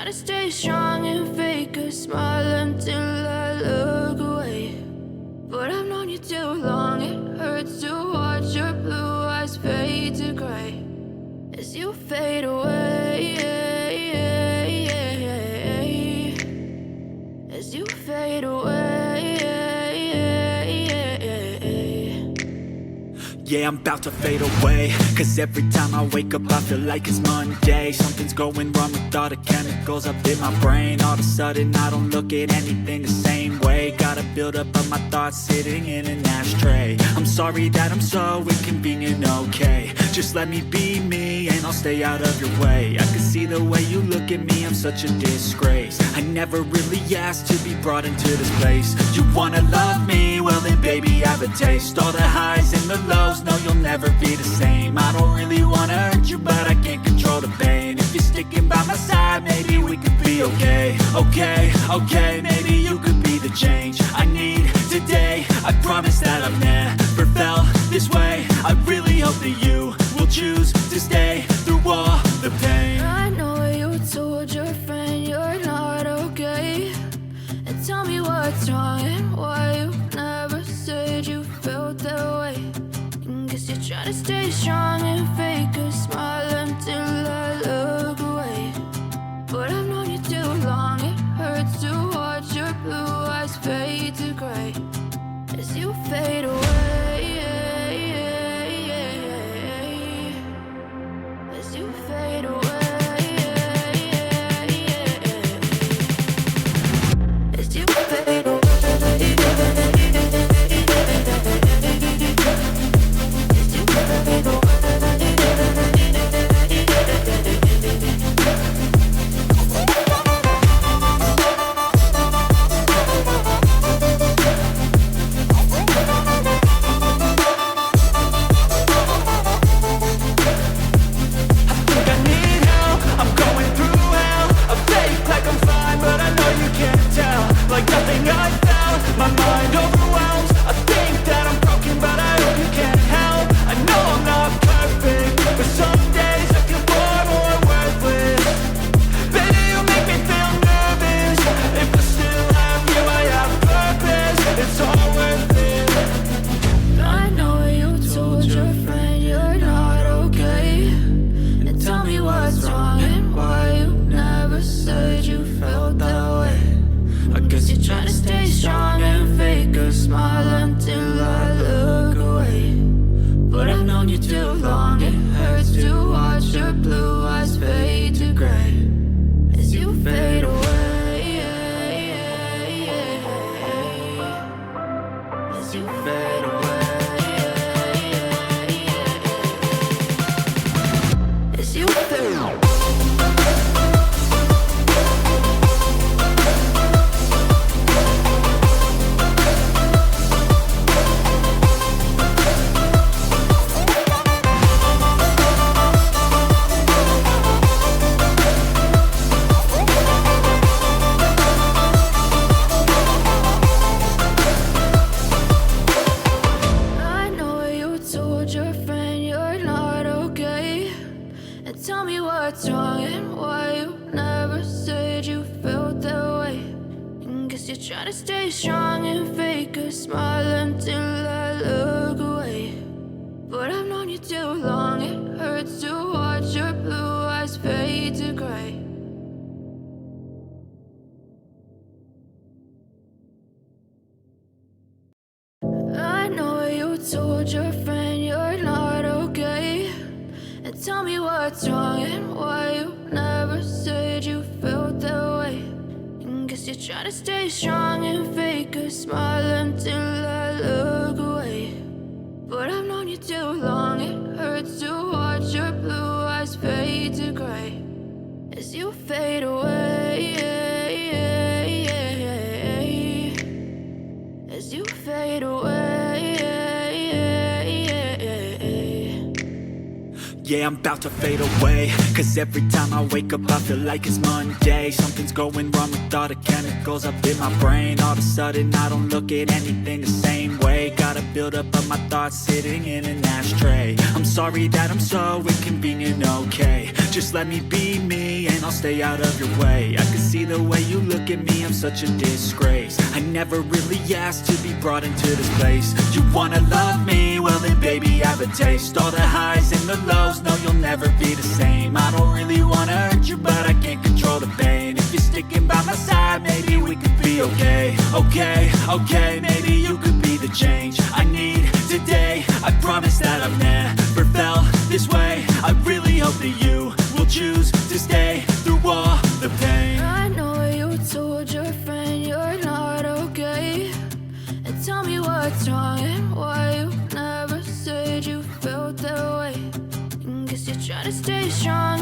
to stay strong and fake a smile until I look away. But I've known you too long, it hurts to watch your blue eyes fade to gray as you fade away, as you fade away. Yeah, I'm about to fade away, cause every time I wake up I feel like it's Monday. Something's going wrong with all the chemicals up in my brain. All of a sudden I don't look at anything the same way. Gotta build up of my thoughts sitting in an ashtray. I'm sorry that I'm so inconvenient, okay. Just let me be me and I'll stay out of your way. I can see the way you look at me, I'm such a disgrace. I never really asked to be brought into this place. You wanna love me? Well then baby have a taste. All the highs and the lows, no you'll never be the same. I don't really wanna hurt you but I can't control the pain. If you're sticking by my side maybe we could be okay. Okay, maybe you could be the change I need today. I promise that I've never felt this way. I really hope that you will choose to stay through all the pain. I know you told your friend you're not okay, and tell me what's wrong and why you never said you felt that way. Guess you're trying to stay strong and fake a smile until I look away. But I've known you too long, it hurts to watch your blue eyes fade to gray as you fade away, as you fade away, as you fade away. Try to stay strong and fake a smile until I look away. But I've known you too long, it hurts to watch your blue eyes fade to gray as you fade away, as you fade away. Yeah, I'm about to fade away, cause every time I wake up I feel like it's Monday. Something's going wrong with all the chemicals up in my brain. All of a sudden I don't look at anything the same way. Gotta build up of my thoughts sitting in an ashtray. I'm sorry that I'm so inconvenient, okay. Just let me be me and I'll I'll stay out of your way. I can see the way you look at me, I'm such a disgrace. I never really asked to be brought into this place. You wanna love me? Well then baby, have a taste. All the highs and the lows, no you'll never be the same. I don't really wanna hurt you, but I can't control the pain. If you're sticking by my side, maybe we could be okay. Okay, okay, maybe you could be the change I need today. I promise that I've never felt this way. I really hope that you will choose to stay through all the pain. I know you told your friend you're not okay, and tell me what's wrong and why you never said you felt that way. And guess you're trying to stay strong